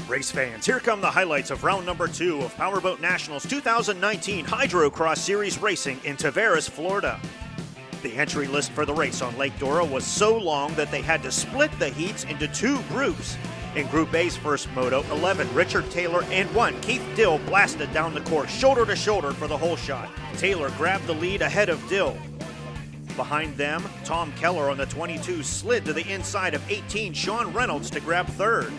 Race fans, here come the highlights of round number 2 of Powerboat Nationals 2019 Hydrocross Series racing in Tavares, Florida. The entry list for the race on Lake Dora was so long that they had to split the heats into 2 groups. In Group A's first moto, 11 Richard Taylor and 1 Keith Dill blasted down the course shoulder to shoulder for the whole shot. Taylor grabbed the lead ahead of Dill. Behind them, Tom Keller on the 22 slid to the inside of 18 Sean Reynolds to grab third.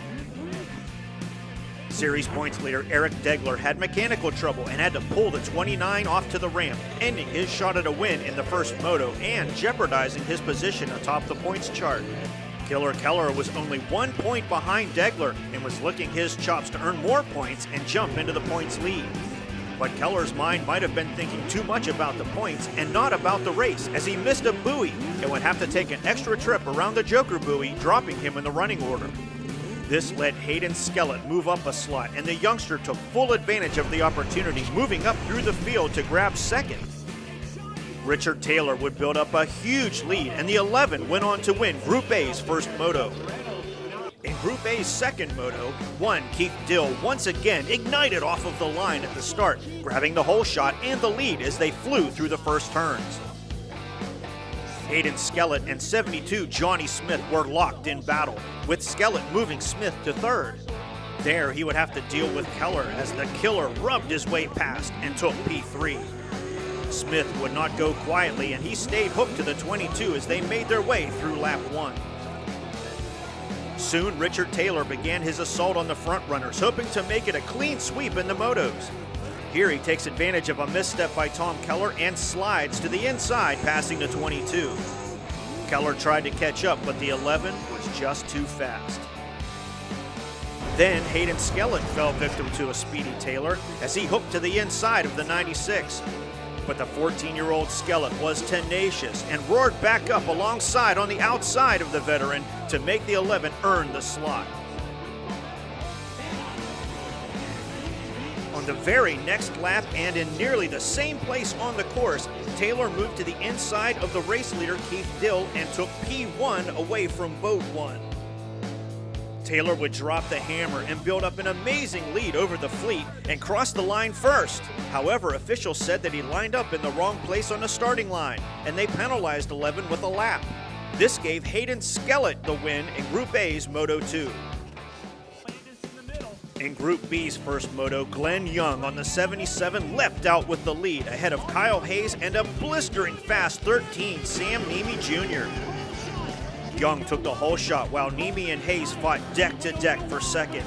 Series points leader Eric Degler had mechanical trouble and had to pull the 29 off to the ramp, ending his shot at a win in the first moto and jeopardizing his position atop the points chart. Killer Keller was only 1 point behind Degler and was licking his chops to earn more points and jump into the points lead. But Keller's mind might have been thinking too much about the points and not about the race, as he missed a buoy and would have to take an extra trip around the Joker buoy, dropping him in the running order. This let Hayden Skellett move up a slot, and the youngster took full advantage of the opportunity, moving up through the field to grab second. Richard Taylor would build up a huge lead, and the 11 went on to win Group A's first moto. In Group A's second moto, 1 Keith Dill once again ignited off of the line at the start, grabbing the whole shot and the lead as they flew through the first turns. Hayden Skellett and 72 Johnny Smith were locked in battle, with Skellett moving Smith to third. There he would have to deal with Keller as the killer rubbed his way past and took P3. Smith would not go quietly, and he stayed hooked to the 22 as they made their way through lap 1. Soon Richard Taylor began his assault on the front runners, hoping to make it a clean sweep in the motos. Here he takes advantage of a misstep by Tom Keller and slides to the inside, passing the 22. Keller tried to catch up, but the 11 was just too fast. Then Hayden Skellett fell victim to a speedy Taylor as he hooked to the inside of the 96. But the 14-year-old Skellett was tenacious and roared back up alongside on the outside of the veteran to make the 11 earn the slot. On the very next lap and in nearly the same place on the course, Taylor moved to the inside of the race leader Keith Dill and took P1 away from Boat 1. Taylor would drop the hammer and build up an amazing lead over the fleet and cross the line first. However, officials said that he lined up in the wrong place on the starting line, and they penalized 11 with a lap. This gave Hayden Skellett the win in Group A's Moto 2. In Group B's first moto, Glenn Young on the 77 leapt out with the lead ahead of Kyle Hayes and a blistering fast 13 Sam Niemi Jr. Young took the whole shot while Niemi and Hayes fought deck to deck for second.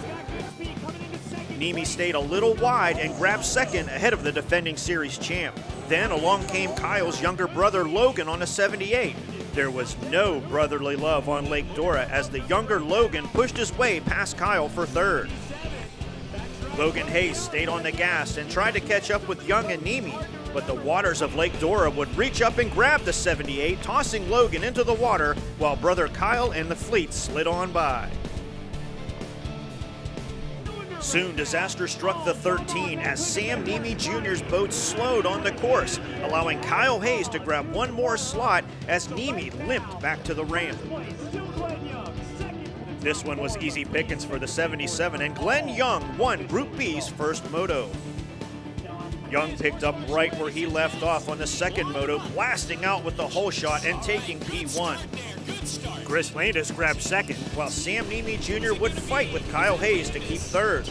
Niemi stayed a little wide and grabbed second ahead of the defending series champ. Then along came Kyle's younger brother Logan on a 78. There was no brotherly love on Lake Dora as the younger Logan pushed his way past Kyle for third. Logan Hayes stayed on the gas and tried to catch up with Young and Niemi, but the waters of Lake Dora would reach up and grab the 78, tossing Logan into the water while brother Kyle and the fleet slid on by. Soon disaster struck the 13 as Sam Niemi Jr.'s boat slowed on the course, allowing Kyle Hayes to grab one more slot as Niemi limped back to the ramp. This one was easy pickings for the 77, and Glenn Young won Group B's first moto. Young picked up right where he left off on the second moto, blasting out with the whole shot and taking P1. Chris Landis grabbed second, while Sam Niemi Jr. would fight with Kyle Hayes to keep third.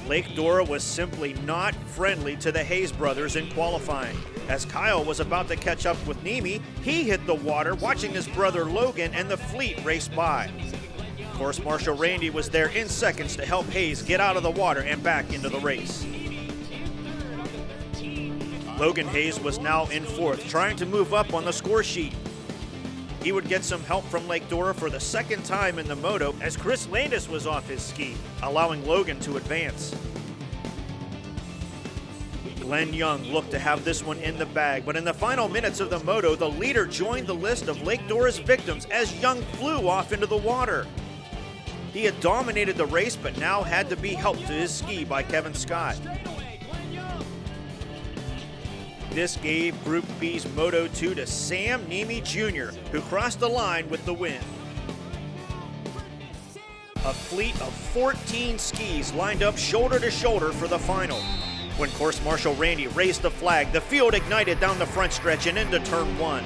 Lake Dora was simply not friendly to the Hayes brothers in qualifying. As Kyle was about to catch up with Niemi, he hit the water, watching his brother Logan and the fleet race by. Course Marshal Randy was there in seconds to help Hayes get out of the water and back into the race. Logan Hayes was now in fourth, trying to move up on the score sheet. He would get some help from Lake Dora for the second time in the moto as Chris Landis was off his ski, allowing Logan to advance. Glenn Young looked to have this one in the bag, but in the final minutes of the moto, the leader joined the list of Lake Dora's victims as Young flew off into the water. He had dominated the race, but now had to be helped to his ski by Kevin Scott. This gave Group B's Moto 2 to Sam Niemi Jr., who crossed the line with the win. A fleet of 14 skis lined up shoulder to shoulder for the final. When course marshal Randy raised the flag, the field ignited down the front stretch and into turn 1.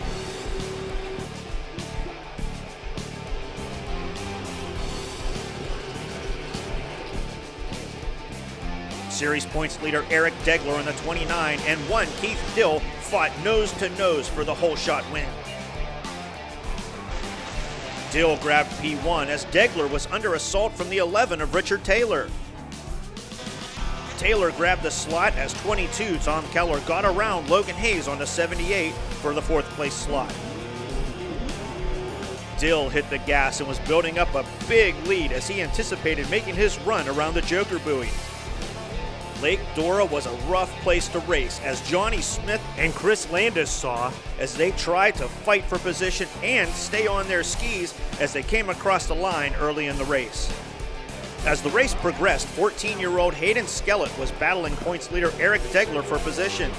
Series points leader Eric Degler on the 29 and Keith Dill fought nose to nose for the whole shot win. Dill grabbed P1 as Degler was under assault from the 11 of Richard Taylor. Taylor grabbed the slot as 22 Tom Keller got around Logan Hayes on the 78 for the 4th place slot. Dill hit the gas and was building up a big lead as he anticipated making his run around the Joker buoy. Lake Dora was a rough place to race, as Johnny Smith and Chris Landis saw as they tried to fight for position and stay on their skis as they came across the line early in the race. As the race progressed, 14-year-old Hayden Skellett was battling points leader Eric Degler for position.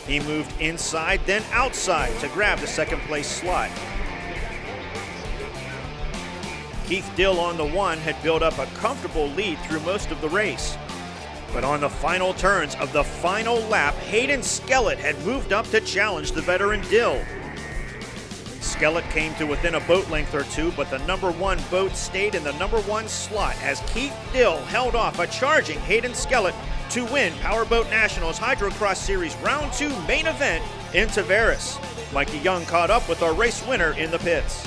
He moved inside, then outside to grab the 2nd place slot. Keith Dill on the 1 had built up a comfortable lead through most of the race. But on the final turns of the final lap, Hayden Skellett had moved up to challenge the veteran Dill. Skellett came to within a boat length or two, but the number 1 boat stayed in the number 1 slot as Keith Dill held off a charging Hayden Skellett to win Powerboat Nationals Hydrocross Series Round 2 main event in Tavares. Mikey Young caught up with our race winner in the pits.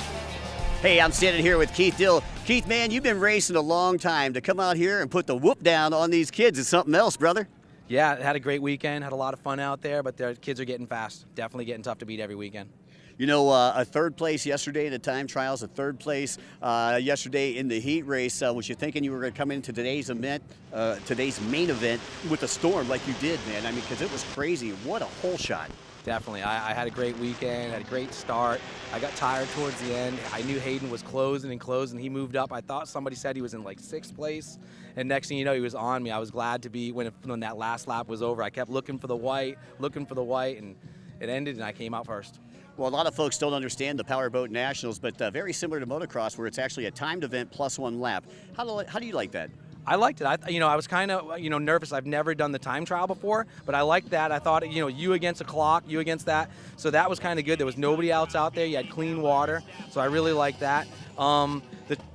Hey, I'm standing here with Keith Dill. Keith, man, you've been racing a long time. To come out here and put the whoop down on these kids is something else, brother. Yeah, had a great weekend, had a lot of fun out there, but the kids are getting fast. Definitely getting tough to beat every weekend. You know, a 3rd place yesterday in the time trials, a 3rd place yesterday in the heat race. Was you thinking you were going to come into today's event, today's main event, with a storm like you did, man? I mean, because it was crazy. What a hole shot. Definitely. I had a great weekend, had a great start. I got tired towards the end. I knew Hayden was closing and closing. He moved up. I thought somebody said he was in like 6th place. And next thing you know, he was on me. I was glad to be, when that last lap was over, I kept looking for the white, and it ended, and I came out first. Well, a lot of folks don't understand the Powerboat Nationals, but very similar to motocross, where it's actually a timed event plus 1 lap. How do you like that? I liked it. I was kind of, nervous. I've never done the time trial before, but I liked that. I thought, you against a clock, you against that. So that was kind of good. There was nobody else out there. You had clean water. So I really liked that. And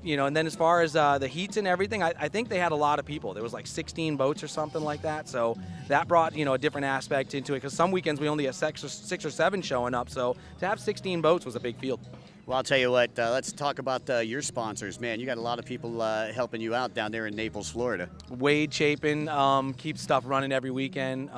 then as far as the heats and everything, I think they had a lot of people. There was like 16 boats or something like that. So that brought, a different aspect into it, because some weekends we only have 6 or 7 showing up. So to have 16 boats was a big field. Well, I'll tell you what, let's talk about your sponsors. Man, you got a lot of people helping you out down there in Naples, Florida. Wade Chapin keeps stuff running every weekend.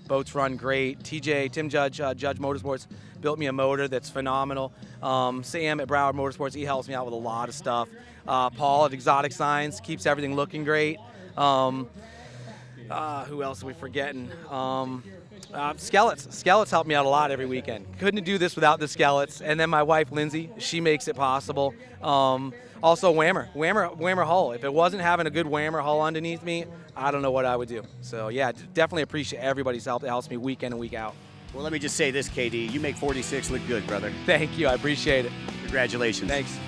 Boats run great. Tim Judge, Judge Motorsports, built me a motor that's phenomenal. Sam at Broward Motorsports, he helps me out with a lot of stuff. Paul at Exotic Signs keeps everything looking great. Who else are we forgetting? Skellets help me out a lot every weekend. Couldn't do this without the Skellets. And then my wife, Lindsay, she makes it possible. Also, Whammer hull. If it wasn't having a good Whammer hull underneath me, I don't know what I would do. So, yeah, definitely appreciate everybody's help. It helps me week in and week out. Well, let me just say this, KD. You make 46 look good, brother. Thank you. I appreciate it. Congratulations. Thanks.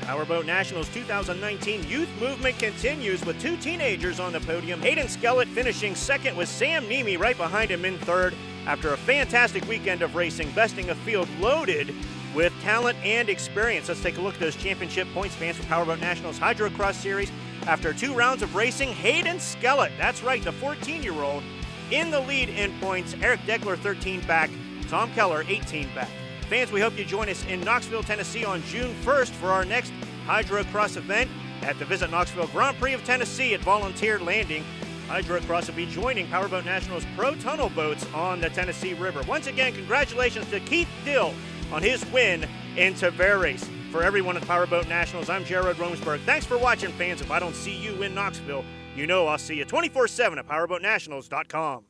Powerboat Nationals 2019 youth movement continues with 2 teenagers on the podium. Hayden Skellett finishing 2nd with Sam Nemi right behind him in 3rd after a fantastic weekend of racing, besting a field loaded with talent and experience. Let's take a look at those championship points fans for Powerboat Nationals Hydrocross Series. After 2 rounds of racing, Hayden Skellett, that's right, the 14-year-old, in the lead in points. Eric Degler 13 back, Tom Keller 18 back. Fans, we hope you join us in Knoxville, Tennessee on June 1st for our next Hydrocross event at the Visit Knoxville Grand Prix of Tennessee at Volunteer Landing. Hydrocross will be joining Powerboat Nationals Pro Tunnel boats on the Tennessee River. Once again, congratulations to Keith Dill on his win in Tavares. For everyone at Powerboat Nationals, I'm Jared Romsberg. Thanks for watching, fans. If I don't see you in Knoxville, you know I'll see you 24/7 at PowerboatNationals.com.